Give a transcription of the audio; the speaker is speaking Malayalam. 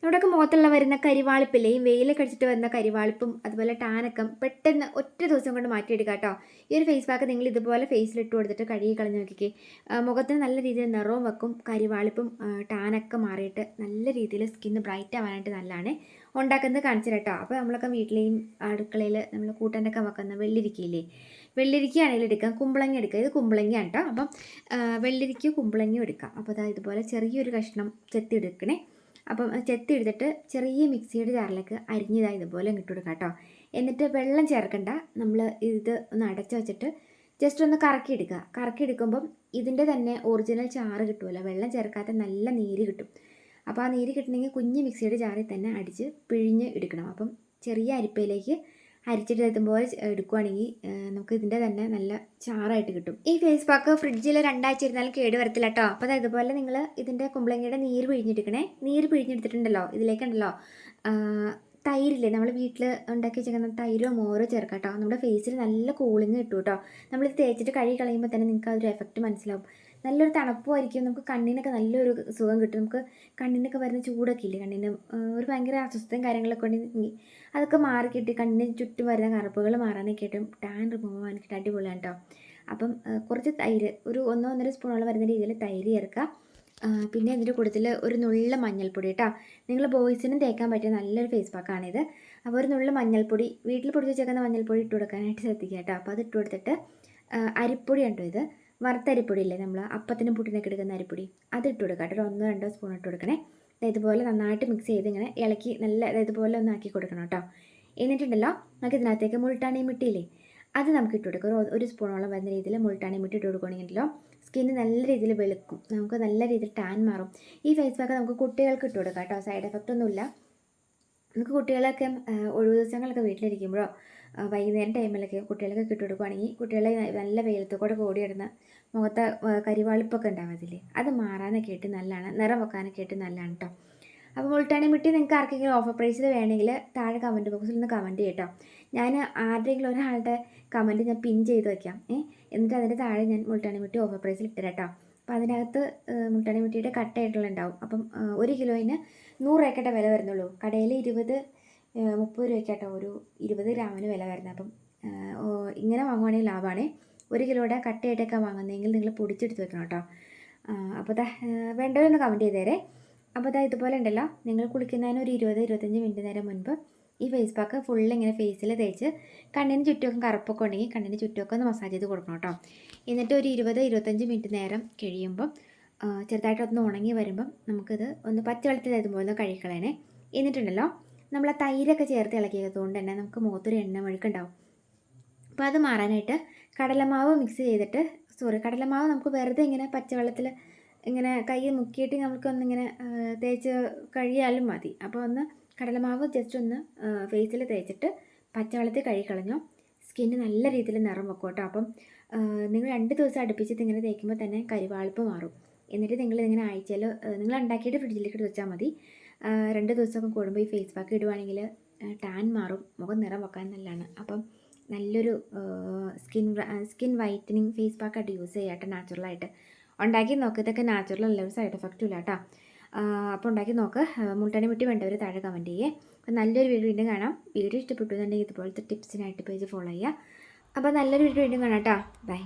നമ്മുടെയൊക്കെ മുഖത്തുള്ള വരുന്ന കരിവാളിപ്പില്ലേ, ഈ വെയിലൊക്കെ അടിച്ചിട്ട് വരുന്ന കരിവാളിപ്പും അതുപോലെ ടാനൊക്കെ പെട്ടെന്ന് ഒറ്റ ദിവസം കൊണ്ട് മാറ്റിയെടുക്കാം കേട്ടോ. ഈ ഒരു ഫേസ് പാക്ക് നിങ്ങൾ ഇതുപോലെ ഫേസിലിട്ട് കൊടുത്തിട്ട് കഴുകി കളഞ്ഞ് നോക്കിക്കേ. മുഖത്തിന് നല്ല രീതിയിൽ നിറവും വെക്കും, കരിവാളിപ്പും ടാനൊക്കെ മാറിയിട്ട് നല്ല രീതിയിൽ സ്കിന്ന് ബ്രൈറ്റ് ആവാനായിട്ട് നല്ലതാണ്. ഉണ്ടാക്കുന്നത് കാണിച്ചു കേട്ടോ. അപ്പോൾ നമ്മളൊക്കെ വീട്ടിലെയും അടുക്കളയിൽ നമ്മൾ കൂട്ടാനൊക്കെ വെക്കുന്ന വെള്ളിരിക്കയില്ലേ, വെള്ളിരിക്കയാണെങ്കിലും എടുക്കാം, കുമ്പളങ്ങ എടുക്കുക. ഇത് കുമ്പളങ്ങയാണ് കേട്ടോ. അപ്പം വെള്ളിരിക്കയും കുമ്പളങ്ങയും എടുക്കാം. അപ്പോൾ അതാ ഇതുപോലെ ചെറിയൊരു കഷ്ണം ചെത്തി എടുക്കണേ. അപ്പം ചെത്തി എടുത്തിട്ട് ചെറിയ മിക്സിയുടെ ജാറിലേക്ക് അരിഞ്ഞതായി ഇതുപോലെ ഇട്ട് കൊടുക്കാം കേട്ടോ. എന്നിട്ട് വെള്ളം ചേർക്കണ്ട, നമ്മൾ ഇത് ഒന്ന് അടച്ചു വെച്ചിട്ട് ജസ്റ്റ് ഒന്ന് കറക്കിയെടുക്കുക. കറക്കിയെടുക്കുമ്പം ഇതിൻ്റെ തന്നെ ഒറിജിനൽ ചാറ് കിട്ടുമല്ലോ, വെള്ളം ചേർക്കാത്ത നല്ല നീര് കിട്ടും. അപ്പോൾ ആ നീര് കിട്ടണമെങ്കിൽ കുഞ്ഞ് മിക്സിയുടെ ജാറിൽ തന്നെ അടിച്ച് പിഴിഞ്ഞ് എടുക്കണം. അപ്പം ചെറിയ അരിപ്പയിലേക്ക് അരിച്ചിട്ട് ഇതുപോലെ എടുക്കുവാണെങ്കിൽ നമുക്ക് ഇതിൻ്റെ തന്നെ നല്ല ചാറായിട്ട് കിട്ടും. ഈ ഫേസ് പാക്ക് ഫ്രിഡ്ജിൽ 2 ആഴ്ച ഇരുന്നാലും കേട് വരത്തില്ല കേട്ടോ. അപ്പോൾ അത് ഇതുപോലെ നിങ്ങൾ ഇതിൻ്റെ കുമ്പളങ്ങയുടെ നീര് പിഴിഞ്ഞെടുക്കണേ. നീര് പിഴിഞ്ഞെടുത്തിട്ടുണ്ടല്ലോ, ഇതിലേക്കുണ്ടല്ലോ തൈരില്ലേ, നമ്മൾ വീട്ടിൽ ഉണ്ടാക്കി വെച്ചേക്കുന്ന തൈരോ മോരോ ചേർക്കാം കേട്ടോ. നമ്മുടെ ഫേസിൽ നല്ല കൂളിങ് കിട്ടും കേട്ടോ. നമ്മളിത് തേച്ചിട്ട് കഴുകി കളയുമ്പോൾ തന്നെ നിങ്ങൾക്ക് ആ ഒരു എഫക്റ്റ് മനസ്സിലാവും. നല്ലൊരു തണുപ്പുമായിരിക്കും, നമുക്ക് കണ്ണിനൊക്കെ നല്ലൊരു സുഖം കിട്ടും. നമുക്ക് കണ്ണിനൊക്കെ വരുന്ന ചൂടൊക്കെ ഇല്ലേ, കണ്ണിന് ഒരു ഭയങ്കര അസ്വസ്ഥയും കാര്യങ്ങളൊക്കെ ഉണ്ടെങ്കിൽ അതൊക്കെ മാറിക്കിട്ടി കണ്ണിന് ചുറ്റും വരുന്ന കറുപ്പുകൾ മാറാനൊക്കെ ആയിട്ടും ടാൻ റിമൂവ് ആവാനൊക്കെ അടിപൊളിയാണ് കേട്ടോ. അപ്പം കുറച്ച് തൈര്, ഒരു 1-1.5 സ്പൂണോളം വരുന്ന രീതിയിൽ തൈര് ചേർക്കുക. പിന്നെ അതിൻ്റെ കൂട്ടത്തിൽ ഒരു നുള്ള മഞ്ഞൾപ്പൊടി കേട്ടോ. നിങ്ങൾ ബോയ്സിനും തേക്കാൻ പറ്റിയ നല്ലൊരു ഫേസ് പാക്കാണിത്. അപ്പോൾ ഒരു നുള്ള മഞ്ഞൾപ്പൊടി, വീട്ടിൽ പൊടിച്ച് വെച്ചേക്കുന്ന മഞ്ഞൾപ്പൊടി ഇട്ട് കൊടുക്കാനായിട്ട് ശ്രദ്ധിക്കുക കേട്ടോ. അപ്പോൾ അത് ഇട്ട് കൊടുത്തിട്ട് അരിപ്പൊടി ഉണ്ടോ, ഇത് വറുത്തരിപ്പൊടി ഇല്ലേ, നമ്മൾ അപ്പത്തിനും പുട്ടിനൊക്കെ എടുക്കുന്ന അരിപ്പൊടി, അത് ഇട്ട് കൊടുക്കുക കേട്ടോ. 1-2 സ്പൂൺ ഇട്ട് കൊടുക്കണേ. ഇതുപോലെ നന്നായിട്ട് മിക്സ് ചെയ്ത് ഇങ്ങനെ ഇളക്കി നല്ല ഇതുപോലെ ഒന്ന് ആക്കി കൊടുക്കണം കേട്ടോ. എന്നിട്ടുണ്ടല്ലോ നമുക്ക് ഇതിനകത്തേക്ക് മുൾട്ടാണി മിട്ടിയില്ലേ, അത് നമുക്ക് ഇട്ട് കൊടുക്കുക. ഒരു സ്പൂണോളം വരുന്ന രീതിയിൽ മുൾട്ടാണി മിട്ടി ഇട്ട് കൊടുക്കുകയാണെങ്കിലോ സ്കിന്ന് നല്ല രീതിയിൽ വെളുക്കും, നമുക്ക് നല്ല രീതിയിൽ ടാൻ മാറും. ഈ ഫേസ് പാക്ക് നമുക്ക് കുട്ടികൾക്ക് ഇട്ട് കൊടുക്കാം കേട്ടോ. സൈഡ് എഫക്റ്റ് ഒന്നുമില്ല. നമുക്ക് കുട്ടികളൊക്കെ ഒഴിവ് ദിവസങ്ങളൊക്കെ വീട്ടിലിരിക്കുമ്പോഴോ വൈകുന്നേരം ടൈമിലൊക്കെ കുട്ടികൾക്ക് ഇട്ട് കൊടുക്കുകയാണെങ്കിൽ കുട്ടികളെ നല്ല വെയിലത്ത് കൂടെ ഓടിയിടുന്ന മുഖത്തെ കരിവാളിപ്പൊക്കെ ഉണ്ടാവത്തില്ലേ, അത് മാറാനൊക്കെ ആയിട്ട് നല്ലതാണ്, നിറം വെക്കാനൊക്കെ ആയിട്ട് നല്ലതാണ് കേട്ടോ. അപ്പോൾ മുൾട്ടാണി മിട്ടി നിങ്ങൾക്ക് ആർക്കെങ്കിലും ഓഫർ പ്രൈസിൽ വേണമെങ്കിൽ താഴെ കമൻറ്റ് ബോക്സിൽ നിന്ന് കമൻറ്റ് ചെയ്യട്ടോ. ഞാൻ ആരുടെയെങ്കിലും ഒരാളുടെ കമൻറ്റ് ഞാൻ പിൻ ചെയ്ത് വയ്ക്കാം. എന്നിട്ട് അതിൻ്റെ താഴെ ഞാൻ മുൾട്ടാണി മിട്ടി ഓഫർ പ്രൈസിൽ ഇട്ടുതരാം. അപ്പോൾ അതിനകത്ത് മുൾട്ടാണി മിട്ടിയുടെ കട്ടയായിട്ടുള്ള ഉണ്ടാവും. അപ്പം 1 കിലോയിന് 100 രൂപയ്ക്കട്ടെ വില വരുന്നുള്ളൂ. കടയിൽ 20-30 രൂപയ്ക്കാട്ടോ ഒരു 20 ഗ്രാമിന് വില വരുന്നത്. അപ്പം ഇങ്ങനെ വാങ്ങുവാണെങ്കിൽ ലാഭമാണ്. 1 കിലോയുടെ കട്ടയായിട്ടൊക്കെ വാങ്ങുന്നതെങ്കിൽ നിങ്ങൾ പൊടിച്ചെടുത്ത് വെക്കണം കേട്ടോ. അപ്പോൾ വേണ്ടവരൊന്ന് കമൻറ്റ് ചെയ്തേരെ. അപ്പോൾ ഇതുപോലെ ഉണ്ടല്ലോ, നിങ്ങൾ കുളിക്കുന്നതിന് ഒരു 20-25 മിനിറ്റ് നേരം മുൻപ് ഈ ഫേസ് പാക്ക് ഫുള്ള് ഇങ്ങനെ ഫേസിൽ തേച്ച് കണ്ണിന് ചുറ്റുമൊക്കെ കറുപ്പൊക്കെ ഉണ്ടെങ്കിൽ കണ്ണിന് ചുറ്റുമൊക്കെ ഒന്ന് മസാജ് ചെയ്ത് കൊടുക്കണം കേട്ടോ. എന്നിട്ട് ഒരു 20-25 മിനിറ്റ് നേരം കഴിയുമ്പം ചെറുതായിട്ടൊന്ന് ഉണങ്ങി വരുമ്പം നമുക്കിത് ഒന്ന് പച്ചവെള്ളത്തിൽ ഇതുപോലെ കഴുകിക്കളയണേ. എന്നിട്ടുണ്ടല്ലോ നമ്മൾ ആ തൈരൊക്കെ ചേർത്ത് ഇളക്കിയതുകൊണ്ട് തന്നെ നമുക്ക് മുഖത്തൊരു എണ്ണ മെഴുക്കുണ്ടാവും. അപ്പോൾ അത് മാറാനായിട്ട് കടലമാവ് മിക്സ് ചെയ്തിട്ട്, കടലമാവ് നമുക്ക് വെറുതെ ഇങ്ങനെ പച്ചവെള്ളത്തിൽ ഇങ്ങനെ കൈ മുക്കിയിട്ട് നമുക്കൊന്നിങ്ങനെ തേച്ച് കഴുകിയാലും മതി. അപ്പോൾ ഒന്ന് കടലമാവ് ജസ്റ്റ് ഒന്ന് ഫേസിൽ തേച്ചിട്ട് പച്ചവെള്ളത്തിൽ കഴുകിക്കളഞ്ഞോ, സ്കിന്ന് നല്ല രീതിയിൽ നിറം വെക്കും കേട്ടോ. അപ്പം നിങ്ങൾ 2 ദിവസം അടുപ്പിച്ചിട്ട് ഇങ്ങനെ തേക്കുമ്പോൾ തന്നെ കരിവാളിപ്പ് മാറും. എന്നിട്ട് നിങ്ങളിങ്ങനെ ആഴ്ചയിൽ നിങ്ങൾ ഉണ്ടാക്കിയിട്ട് ഫ്രിഡ്ജിലേക്ക് ഇട്ട് വെച്ചാൽ മതി. 2 ദിവസമൊക്കെ കൂടുമ്പോൾ ഈ ഫേസ് പാക്ക് ഇടുവാണെങ്കിൽ ടാൻ മാറും, മുഖം നിറം വെക്കാൻ നല്ലതാണ്. അപ്പം നല്ലൊരു സ്കിൻ വൈറ്റനിങ് ഫേസ് പാക്കായിട്ട് യൂസ് ചെയ്യാം കേട്ടോ. നാച്ചുറലായിട്ട് ഉണ്ടാക്കി നോക്ക്. ഇതൊക്കെ നാച്ചുറൽ അല്ല, ഒരു സൈഡ് എഫക്റ്റും ഇല്ല കേട്ടോ. അപ്പോൾ ഉണ്ടാക്കി നോക്ക്. മുൾട്ടാണി മിട്ടി വേണ്ടവർ താഴെ കമൻറ്റ് ചെയ്യേ. അപ്പോൾ നല്ലൊരു വീഡിയോ വീണ്ടും കാണാം. വീഡിയോ ഇഷ്ടപ്പെട്ടു എന്നുണ്ടെങ്കിൽ ഇതുപോലത്തെ ടിപ്സിനായിട്ട് പേജ് ഫോളോ ചെയ്യുക. അപ്പോൾ നല്ലൊരു വീഡിയോ വീണ്ടും കാണാം കേട്ടോ. ബൈ.